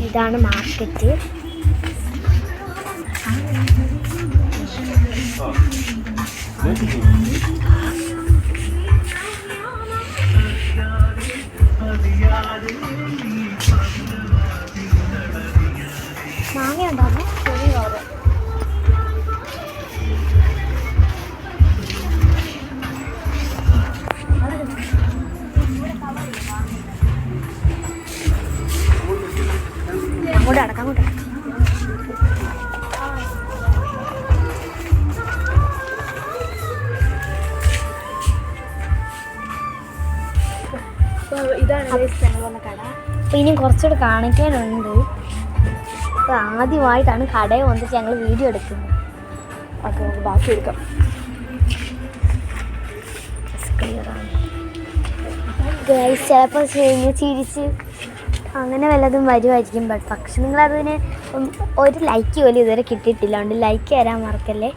ഇതാണ് മാർക്കറ്റ്. മാങ്ങ ഉണ്ടാകും. അങ്ങോട്ട് അടക്കാം, അങ്ങോട്ട് ഇതാണ് കട. അപ്പോൾ ഇനിയും കുറച്ചുകൂടെ കാണിക്കാനുണ്ട്. അപ്പോൾ ആദ്യമായിട്ടാണ് കടയിൽ വന്നിട്ട് ഞങ്ങൾ വീഡിയോ എടുക്കുന്നത്. അപ്പോൾ നമുക്ക് ബാക്കി എടുക്കാം. ചിലപ്പോൾ ചിരിച്ച് അങ്ങനെ വല്ലതും വരുമായിരിക്കും. പക്ഷെ നിങ്ങളതിന് ഒരു ലൈക്ക് പോലും ഇതുവരെ കിട്ടിയിട്ടില്ല. അതുകൊണ്ട് ലൈക്ക് തരാൻ മറക്കല്ലേ.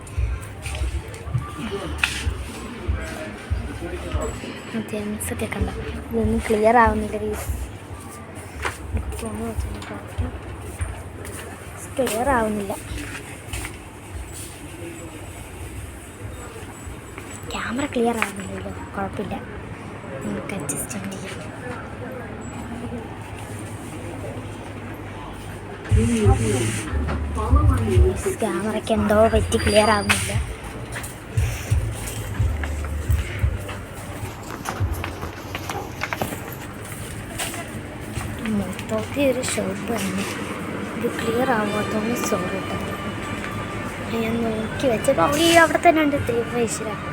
ജെൻസൊക്കെ കണ്ട ഇതൊന്നും ക്ലിയർ ആവുന്നില്ല. ക്ലിയർ ആവുന്നില്ല. ക്യാമറ ക്ലിയർ ആവുന്നില്ലല്ലോ. കുഴപ്പമില്ല, നമുക്ക് അഡ്ജസ്റ്റ്മെൻറ്റ് ചെയ്യാം. ക്യാമറയ്ക്ക് എന്തോ പറ്റി ക്ലിയർ ആവുന്നില്ല. മൊത്തത്തിൽ ഒരു ഷോപ്പ് തന്നെ. ഇത് ക്ലിയർ ആവാത്തതുകൊണ്ട് സോറി കേട്ടോ. ഞാൻ നോക്കി വെച്ചപ്പോൾ അവിടെ തന്നെ ഉണ്ട്. 3 5